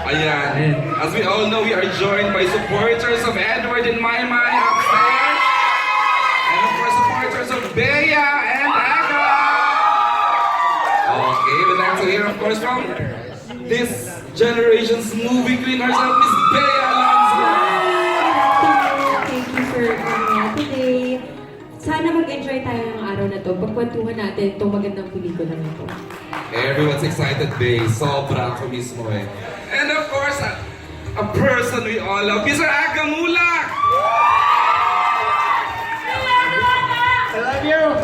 Ayan. As we all know, we are joined by supporters of Edward and Maymay upstairs. And of course, supporters of Bea and Aga. Okay, we'd like to hear, of course, from this generation's movie queen herself, Miss Bea Alonzo. Thank you for today. Sana mag-enjoy tayo ng araw na to. Pagkwentuhan natin itong magandang pelikula na to. Everyone's excited, Bea. Sobra ako mismo eh. And of course, a person we all love, Mr. Aga Muhlach! I love you!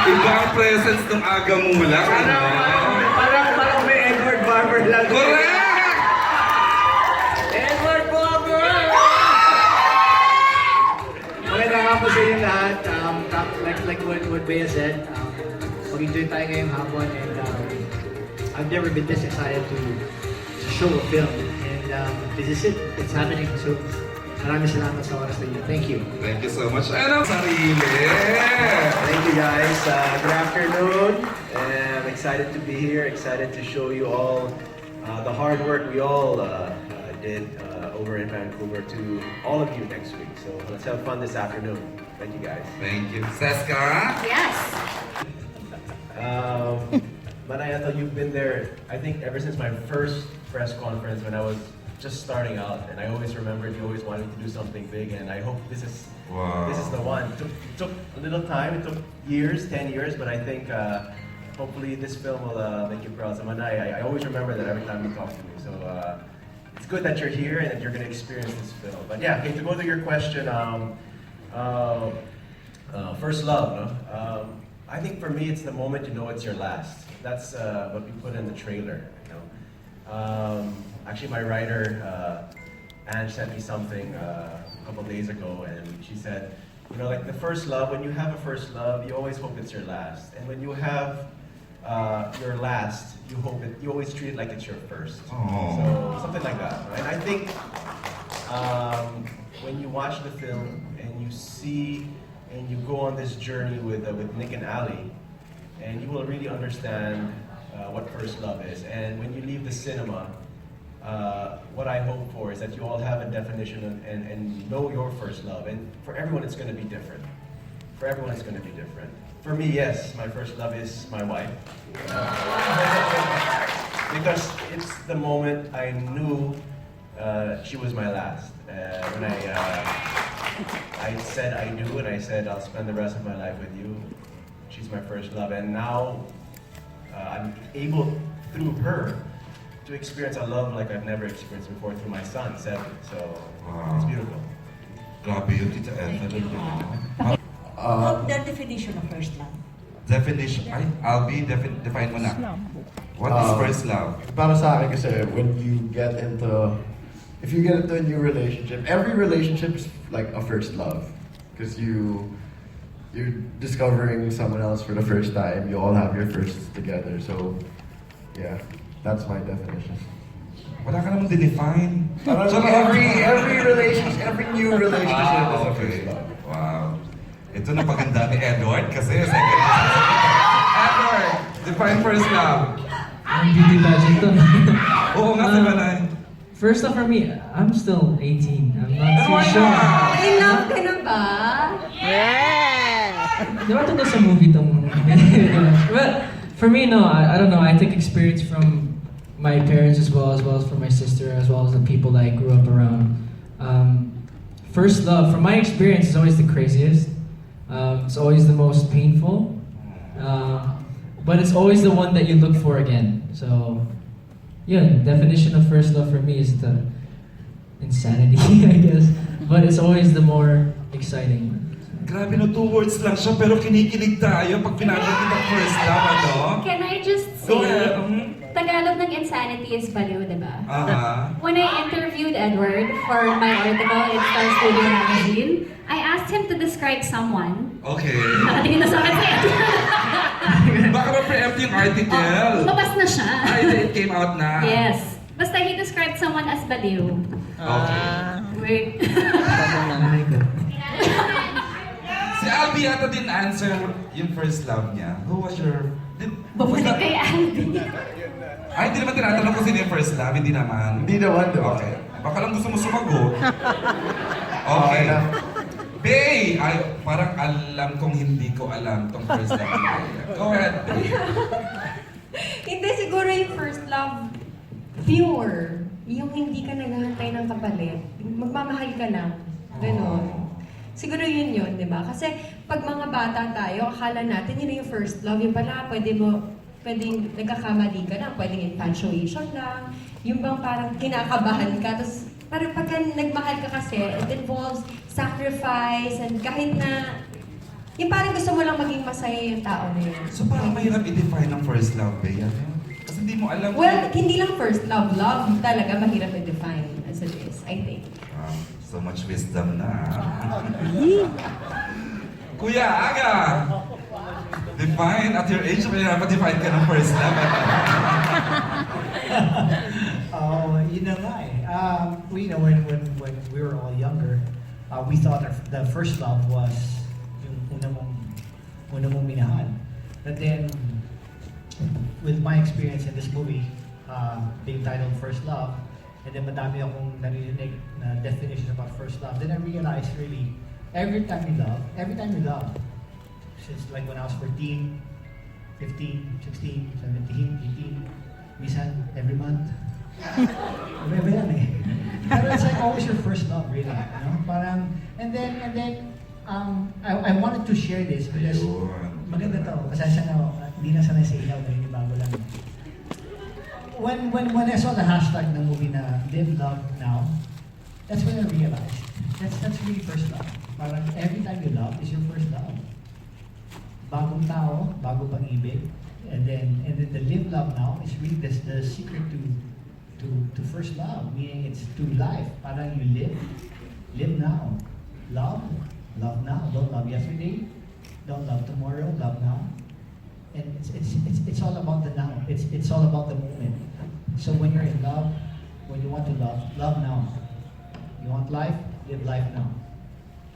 Iba ang presence ng Aga Muhlach. Parang may Edward Barber lang. Correct! Edward Barber! Maganda nga po sa inyo lahat. Like what Bea said, mag-enjoy tayo ngayong hapon and I've never been this excited to show a film. And this is it. It's happening. So, maraming salamat sa oras na inyo. Thank you. Thank you so much. And ang sarili! Thank you guys. Good afternoon. I'm excited to be here. Excited to show you all the hard work we all did over in Vancouver to all of you next week. So let's have fun this afternoon. Thank you guys. Thank you. Seska? Yes! Manay, I thought you've been there, I think ever since my first press conference when I was just starting out, and I always remembered you always wanted to do something big, and I hope this is the one. It took a little time, it took years, 10 years, but I think hopefully this film will make you proud. So Manay, I always remember that every time you talk to me. So it's good that you're here and that you're going to experience this film. But yeah, okay, to go to your question, first love, no? I think for me, it's the moment you know it's your last. That's what we put in the trailer. You know? Actually, my writer, Ange, sent me something a couple days ago, and she said, you know, like the first love, when you have a first love, you always hope it's your last. And when you have your last, you always treat it like it's your first. Oh. So, something like that, right? I think when you watch the film and you see and you go on this journey with Nick and Ali, and you will really understand what first love is. And when you leave the cinema, what I hope for is that you all have a definition and know your first love. And for everyone, it's going to be different. For everyone, it's going to be different. For me, yes, my first love is my wife. Because it's the moment I knew she was my last. When I said I do, and I said I'll spend the rest of my life with you. She's my first love, and now I'm able, through her, to experience a love like I've never experienced before through my son, Seven. So it's beautiful. Grabe yun, Tita Ethel. The definition of first love. Definition, Albi, define mo na. What is first love? Para sa akin kasi, if you get into a new relationship, every relationship is like a first love. Because you're discovering someone else for the first time. You all have your firsts together. So, yeah, that's my definition. Wala ka namang define. So every relationship, every new relationship is a first love. Wow. Ito na paganda ni Edward kasi second. Edward, define first love. Ang beauty pageant to. Oo nga, si Manay. First off, for me, I'm still 18. I'm not Oh too my sure. God! In love ka na ba? Di ba ito sa movie tong? But for me, no, I don't know. I take experience from my parents as well as from my sister, as well as the people that I grew up around. First love, from my experience, is always the craziest. It's always the most painful. But it's always the one that you look for again. So, yeah, definition of first love for me is the insanity, I guess. But it's always the more exciting. Grabe no, 2 words lang siya pero kinikilig tayo pag pinabanggit ang first love, ano? Can I just Go say, ahead. Tagalog ng insanity is baliw, diba? Aha. When I interviewed Edward for my article in StarsPhotog magazine, I asked him to describe someone. Okay. Nakatingin na sa akin si Edward. Baka ma-preempt yung article. Lumabas na siya. Ay, it came out na. Yes. Basta he described someone as baliw. Okay. Wait. Si Albi yata din answer yung first love niya. Who was your... Babalik kay Alvin. Ay, hindi naman tinatanong ko sino yung first love, hindi naman. Hindi naman, di ba? Okay. Baka lang gusto mo sumagot. Okay. na. Bay! Ay, parang alam kong hindi ko alam tong first love. Go ahead, Bay. Hindi, siguro yung first love, pure. Yung hindi ka naghahantay ng kapalit. Magmamahal ka lang. Ganon. Siguro yun, di ba? Kasi pag mga bata tayo, akala natin yun yung first love. Yung pala, pwedeng nagkakamali ka lang, pwedeng infatuation lang. Yung bang parang kinakabahan ka, tapos parang pagka nagmahal ka kasi, it involves sacrifice, and kahit na, yung parang gusto mo lang maging masaya yung tao na yun. So parang mahirap i-define ang first love, Bay. Kasi hindi mo alam. Well, hindi lang first love. Love talaga mahirap i-define as it is, I think. Wow, so much wisdom na. Kuya, Aga! Define at your age, may define ka ng first love. Oh, yun na nga eh. When we were all younger, we thought the first love was yung una mong minahal. But then, with my experience in this movie, being titled First Love, and then madami akong naririnig na definition about first love, then I realized really, every time you love, since like when I was 14, 15, 16, 17, 18, minsan every month. Iba yan eh. Pero it's like always your first love, really. You know? Parang, and then, I wanted to share this because maganda to. Kasi hindi na sanay sa ilaw dahil bago lang. When I saw the hashtag ng movie na Live Love Now, that's when I realized that's really first love. Parang every time you love is your first love. Bagong tao, bagong pag-ibig, and then the Live Love Now is really the secret to first love, meaning it's to life. Parang you live now. Love now. Don't love yesterday. Don't love tomorrow. Love now. And it's all about the now. It's all about the moment. So when you're in love, when you want to love now. You want life, live life now.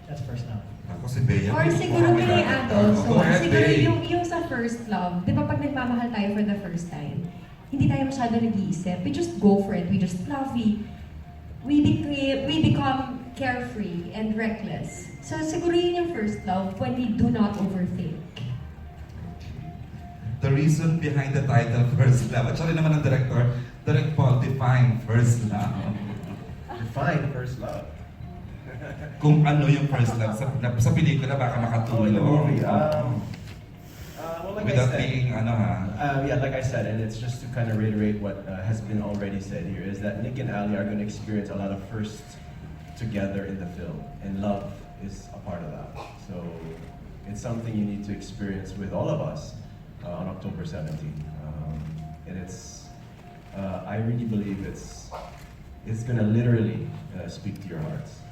That's first love. Ako si Bea. Or siguro may ato, so Go ahead, siguro Bay. yung sa first love, di ba pag nagmamahal tayo for the first time, hindi tayo masyado nag-iisip. We just go for it. We just love. We become carefree and reckless. So siguro yun yung first love when we do not overthink. The reason behind the title First Love. Actually naman ng director, Direct Paul, define first love. Define first love. Kung ano yung first love sa pelikula, baka makatulong. In the movie, like Without I said, being yeah, like I said, and it's just to kind of reiterate what has been already said here, is that Nick and Ali are going to experience a lot of firsts together in the film, and love is a part of that. So it's something you need to experience with all of us on October 17th, and it's I really believe it's going to literally speak to your hearts.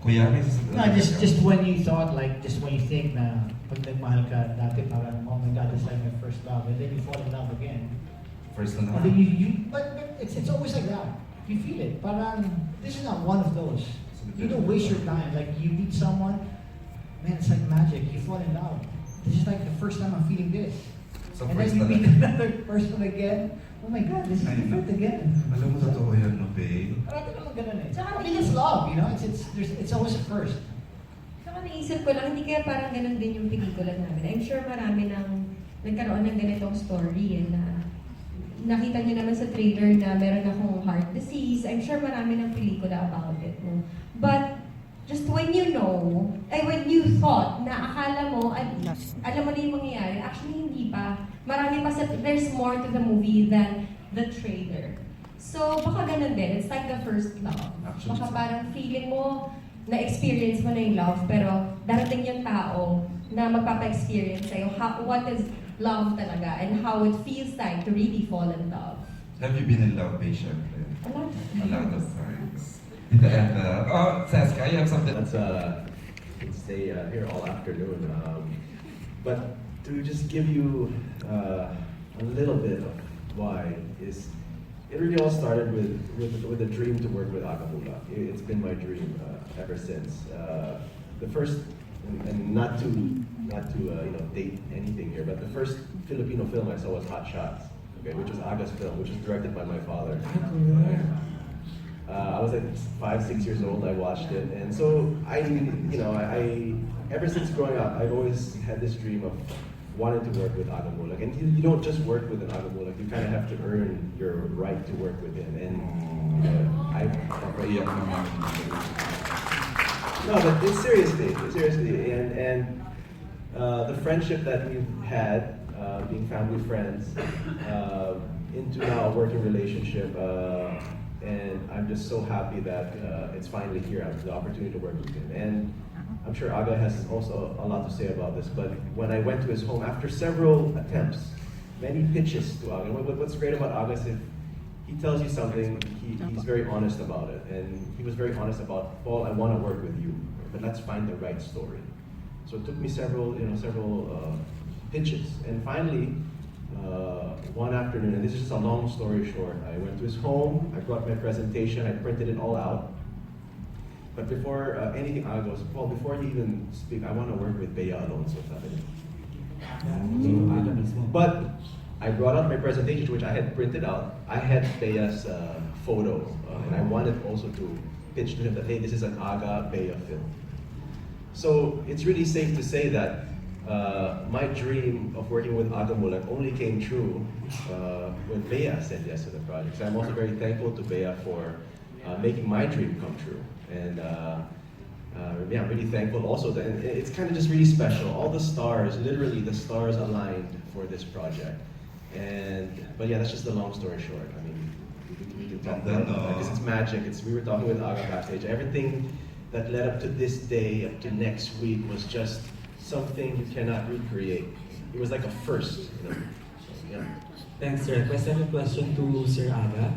Kuya, may sasabihin No, ka? just when you thought, like, just when you think na pag nagmahal ka dati parang, oh my God, it's like my first love, and then you fall in love again. First na And then but it's always like that. You feel it. Parang, this is not one of those. You don't waste your time. Like, you meet someone, man, it's like magic. You fall in love. This is like the first time I'm feeling this. So And first then you na meet lang. another person again. Oh my God, this is Ay, different again. Alam mo, totoo yan, no, babe? Parang naman ganun eh. I mean, it's love, you know? It's always a first. Saka naisip ko lang, hindi kaya parang ganun din yung pelikula namin. I'm sure marami nang nagkaroon ng ganitong story na nakita niyo naman sa trailer na meron akong heart disease. I'm sure marami ng pelikula about it. No? But just when you know, when you thought na akala mo, alam mo na yung mangyayari, actually hindi pa. Marami pa there's more to the movie than the trailer. So baka ganun din, it's like the first love. Actually, Baka parang feeling mo, na-experience mo na yung love, pero darating yung tao na magpapa-experience sa'yo what is love talaga and how it feels like to really fall in love. Have you been in love, babe, syempre? A lot. A lot of times. In the end, Seska, you have something? Let's stay here all afternoon. But to just give you a little bit of why is it really all started with a dream to work with Aga Muhlach. It's been my dream ever since. The first, and not to not to date anything here, but the first Filipino film I saw was Hot Shots, okay, which was Aga's film, which was directed by my father. I was like 5, 6 years old. I watched it, and so I ever since growing up, I've always had this dream of wanting to work with Aga Muhlach. And you don't just work with an Aga Muhlach, you kind of have to earn your right to work with him. And no, but it's seriously, and the friendship that we've had, being family friends, into now a working relationship, and I'm just so happy that it's finally here. I have the opportunity to work with him. And I'm sure Aga has also a lot to say about this, but when I went to his home, after several attempts, many pitches to Aga, what's great about Aga is if he tells you something, he's very honest about it. And he was very honest about, Paul, I want to work with you, but let's find the right story. So it took me several pitches. And finally, one afternoon, and this is just a long story short, I went to his home, I brought my presentation, I printed it all out. But before anything, Aga goes, Paul, before you even speak, I want to work with Bea Alonso. But I brought out my presentation, which I had printed out. I had Bea's photo, and I wanted also to pitch to him that, hey, this is an Aga Bea film. So it's really safe to say that my dream of working with Aga Muhlach only came true when Bea said yes to the project. So I'm also very thankful to Bea for making my dream come true. And I'm really thankful also that it's kind of just really special. All the stars, literally the stars aligned for this project. But yeah, that's just the long story short. I mean, we can talk about it because it's magic. We were talking with Aga backstage. Everything that led up to this day, up to next week, was just something you cannot recreate. It was like a first, So, yeah. Thanks, sir. Second question to Sir Aga.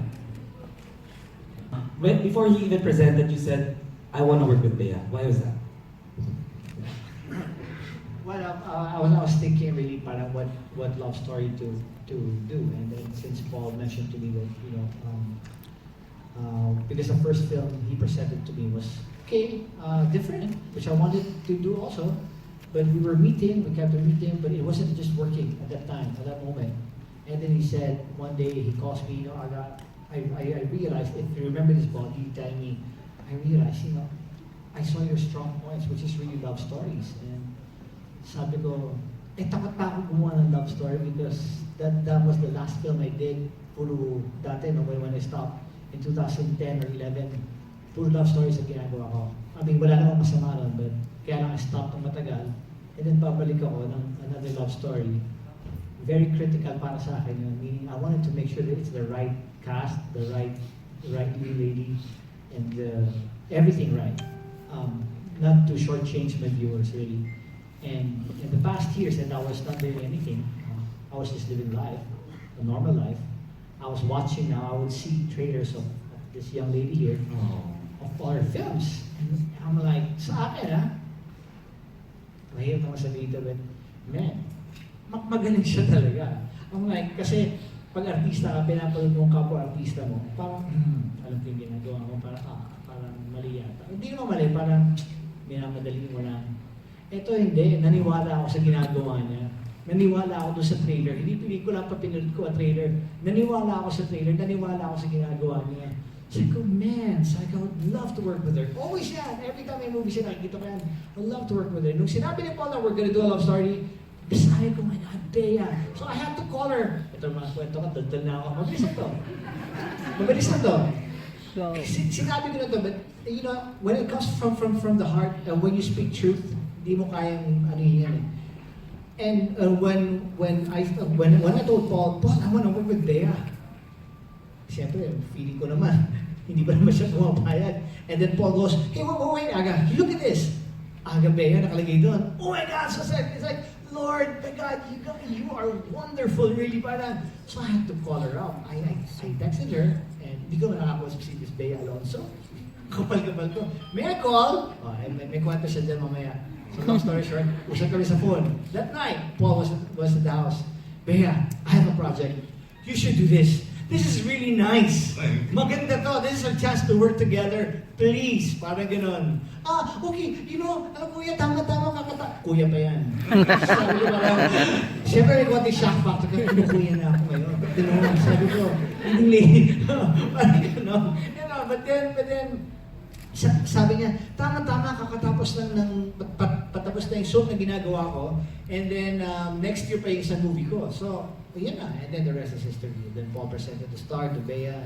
Before he even presented, you said, I want to work with Bea. Why was that? Well, I was thinking really parang what love story to do, and then since Paul mentioned to me that because the first film he presented to me was different, which I wanted to do also, but we were meeting, we kept on meeting, but it wasn't just working at that time, at that moment. And then he said one day he calls me, I realized, if you remember this, Paul, he told me, I realized, I saw your strong points, which is really love stories. And sabi ko, takot pa ako gumawa ng love story because that was the last film I did. Puro dati, when I stopped in 2010 or 11, puro love stories ang ginagawa ko. I mean, wala namang masama nun, but kaya lang I stopped ng matagal. And then babalik ako ng another love story. Very critical para sa akin yun. Meaning, I wanted to make sure that it's the right cast, the right lead lady, and everything right. Not to shortchange my viewers, really. And in the past years, and I was not doing anything. I was just living life, a normal life. I was watching now, I would see trailers of this young lady here, of our films. And I'm like, sa akin mahirap naman sabihin ito, but man, magaling siya talaga. I'm like, kasi pag artista ka, pinapanood mo ang kapwa-artista mo, parang, alam ko yung ginagawa mo, parang mali yata. Hindi naman mali, parang minamadali mo lang. Ito hindi, naniwala ako sa ginagawa niya. Naniwala ako doon sa trailer. Hindi pelikula pa pinanood ko, a trailer. Naniwala ako sa trailer, naniwala ako sa ginagawa niya. Sabi ko, man, I would love to work with her. Always yan. Every time may movie siya, nakikita ko yan. I would love to work with her. Nung sinabi ni Paul na we're gonna do a love story, decided ko, my God, Bea. So I had to call her. Ito mga kwento ko, daldal na ako. Mabilis na to. Mabilis na to. Sinabi ko na to, but when it comes from the heart, when you speak truth, hindi mo kayang yan eh. And when I told Paul, I want to work with Bea. Siyempre, feeling ko naman, hindi ba naman siya pumapayag. And then Paul goes, hey, wait, Aga, look at this. Aga Bea, nakalagay doon. Oh my God, so sad. It's like, Lord, my God, you are wonderful, really, parang. So I had to call her up. I texted her, and hindi ko nakakawas si Miss Bea Alonso. Kapal-kapal ko. May I call? May kwento siya dyan mamaya. So long story short, usap kami sa phone. That night, Paul was at the house. Bea, I have a project. You should do this. This is really nice. Maganda to. This is our chance to work together. Please, parang ganon. Okay, kuya, tama, kuya pa yan. Sabi ko parang, siyempre, konti shock factor ka, kuya na ako ngayon. Sabi ko, hindi, parang but then, sabi niya, tama, kakatapos lang patapos na yung shoot na ginagawa ko, and then next year pa yung isang movie ko. So, yun na, and then the rest is history. Then Paul presented the star to Bea,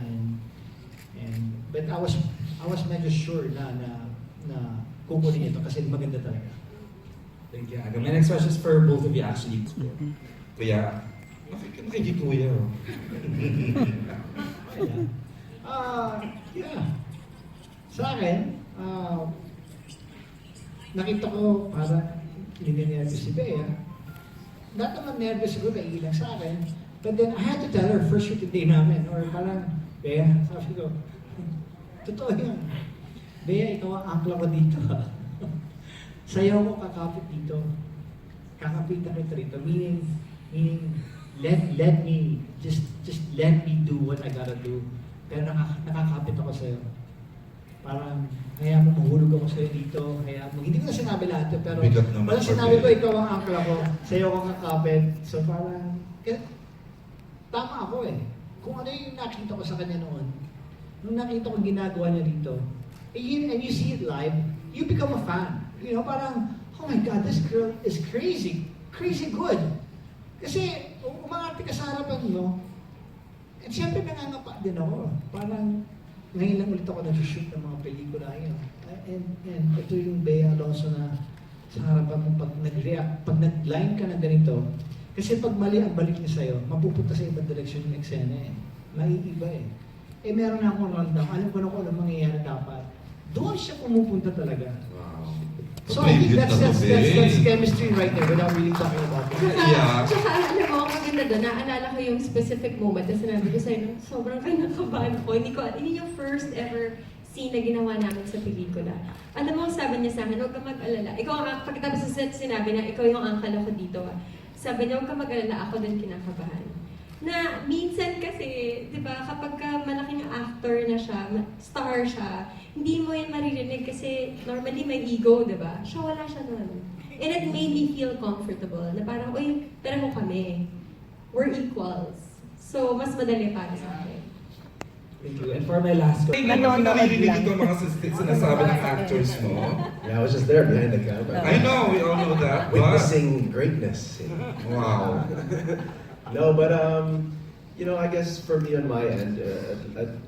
but I was medyo sure na kukunin ito kasi maganda talaga. Thank you, Aga. My next question is for both of you actually. Kuya, nakikikuya. Yeah. Sa akin, nakita ko parang nininervous si Bea. Not naman nervous siguro, naiilang sa akin. But then I had to tell her first shooting day namin, or parang, Bea, sabi ko, totoo yun. Bea, ikaw ang angkla ko dito. Sayaw ko kakapit dito. Kakapitan kita rito. Meaning, let me, just let me do what I gotta do. Pero nakakapit ako sa'yo. Parang, kaya mo mahulog ako sa'yo dito, kaya mo, hindi ko na sinabi lahat, pero parang sinabi ko, ikaw ang angkla ko, sa'yo ko kakapit. So parang, tama ako eh. Kung ano yung nakita ko sa kanya noon, nung nakita ko ginagawa niya dito, and you see it live, you become a fan. Parang, oh my God, this girl is crazy. Crazy good. Kasi, umangarte ka sa harapan mo, at siyempre nangangapa din ako. Parang, ngayon lang ulit ako nag-shoot ng mga pelikula yun. And ito yung Bea Alonso na sa harapan mo pag nag-react, pag nag-line ka na ganito, kasi pag mali ang balik niya sa'yo, mapupunta sa ibang direksyon yung eksena eh. Maiiba eh. Meron na akong rundown, alam ko na kung ano mangyayari dapat. Doon siya pumupunta talaga. Wow. So I think that's chemistry right there without really talking about it. Tsaka alam mo, ang maganda doon, naalala ko yung specific moment na sinabi ko sa'yo, sobrang kinakabahan ko. Hindi yung first ever scene na ginawa namin sa pelikula. Alam mo, sabi niya sa akin, huwag ka mag-alala. Ikaw ang, pagkatapos sa set, sinabi na, ikaw yung angkala ko dito. Sabi niya, huwag ka mag-alala, ako din kinakabahan. Na minsan kasi, di ba, kapag ka malaking actor na siya, star siya, hindi mo yan maririnig kasi normally may ego, di ba? Siya, wala siya nun. And it made me feel comfortable na parang, uy, pareho kami. We're equals. So, mas madali para sa akin. Thank you. And for my last question. Naririnig ito mga sinasabi ng actors mo. Yeah, I was just there behind the camera. I know, we all know that. Witnessing greatness. Wow. No, but I guess for me on my end,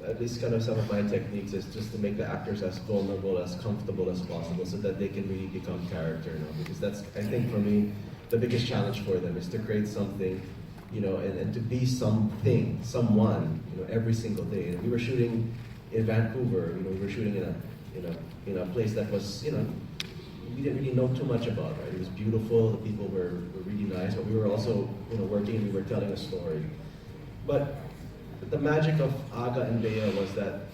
at least kind of some of my techniques is just to make the actors as vulnerable, as comfortable as possible, so that they can really become character. Because that's, I think, for me, the biggest challenge for them is to create something, and to be something, someone, every single day. And we were shooting in Vancouver. We were shooting in a place that was, we didn't really know too much about, right? It was beautiful, the people were really nice, but we were also, working, we were telling a story. But the magic of Aga and Bea was that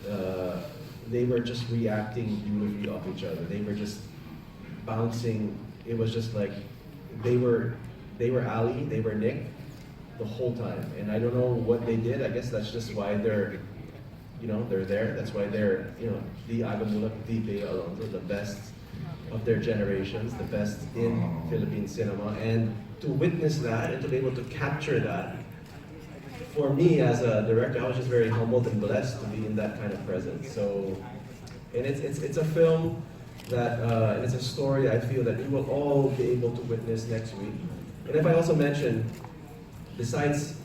they were just reacting beautifully off each other. They were just bouncing. It was just like, they were Ali, they were Nick the whole time. And I don't know what they did. I guess that's just why they're there. That's why they're, the Aga Muhlach, the Bea Alonso, the best of their generations, the best in Philippine cinema, and to witness that and to be able to capture that, for me as a director, I was just very humbled and blessed to be in that kind of presence. So, and it's a film that, and it's a story I feel that we will all be able to witness next week. And if I also mention, besides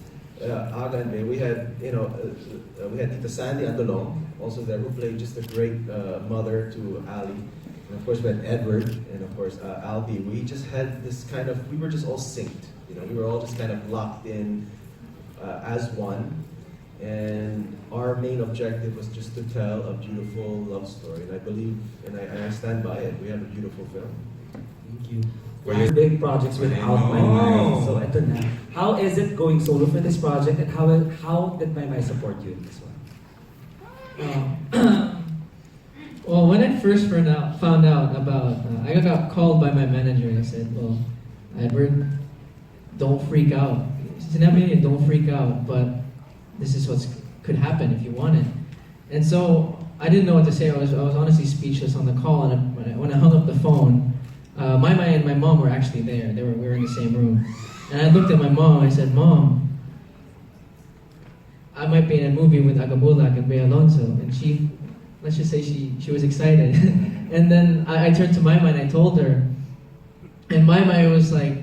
Aga and Bea, we had Tita Sandy Andolong, also there, who played just a great mother to Ali. And of course we had Edward, and of course Albie. We just had this kind of, we were just all synced. We were all just kind of locked in as one. And our main objective was just to tell a beautiful love story. And I believe, and I stand by it, we have a beautiful film. Thank you. Big projects without Maymay. So ito na. How is it going solo for this project, and how did Maymay support you in this one? Well, when I first found out about, I got called by my manager and I said, well, Edward, don't freak out. Sinabi niya, don't freak out, but this is what could happen if you want it. And so, I didn't know what to say. I was honestly speechless on the call, and when I hung up the phone, Maymay and my mom were actually there. We were in the same room, and I looked at my mom. I said, "Mom, I might be in a movie with Aga Muhlach and Bea Alonso," and let's just say she was excited. And then I turned to Maymay and I told her, and Maymay was like,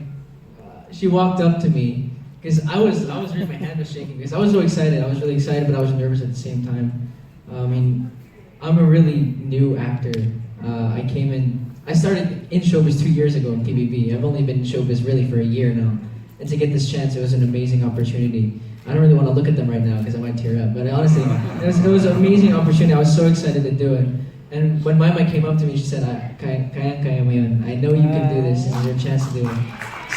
she walked up to me because I was really, my hand was shaking because I was so excited. I was really excited, but I was nervous at the same time. I mean, I'm a really new actor. I started in showbiz 2 years ago in TVB. I've only been in showbiz really for a year now. And to get this chance, it was an amazing opportunity. I don't really want to look at them right now because I might tear up. But honestly, it was an amazing opportunity. I was so excited to do it. And when Maymay came up to me, she said, kaya mo yun. I know you can do this, and it's your chance to do it.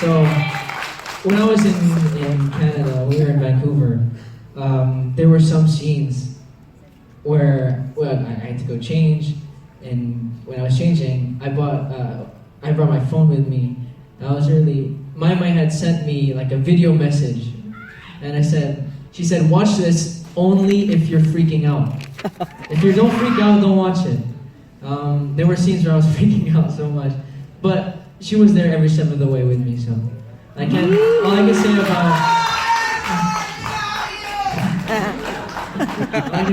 So, when I was in Canada, we were in Vancouver, there were some scenes where I had to go change, and when I was changing, I brought my phone with me. Maymay had sent me like a video message, and she said, watch this only if you're freaking out. If you don't freak out, don't watch it. There were scenes where I was freaking out so much, but she was there every step of the way with me, so all I can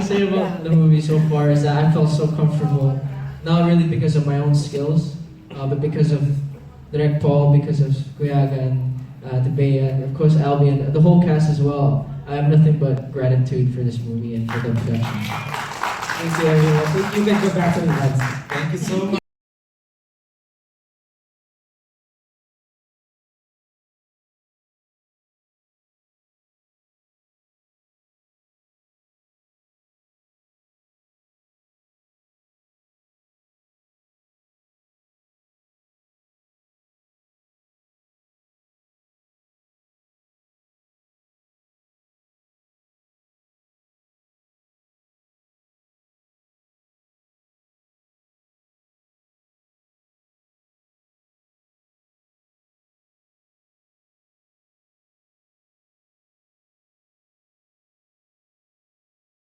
say about the movie so far is that I felt so comfortable, not really because of my own skills, but because of Direct Paul, because of Kuyaga and Bea, and of course Albie, and the whole cast as well. I have nothing but gratitude for this movie and for the production. Thank you, everyone. You can go back to the hands. Thank you so much.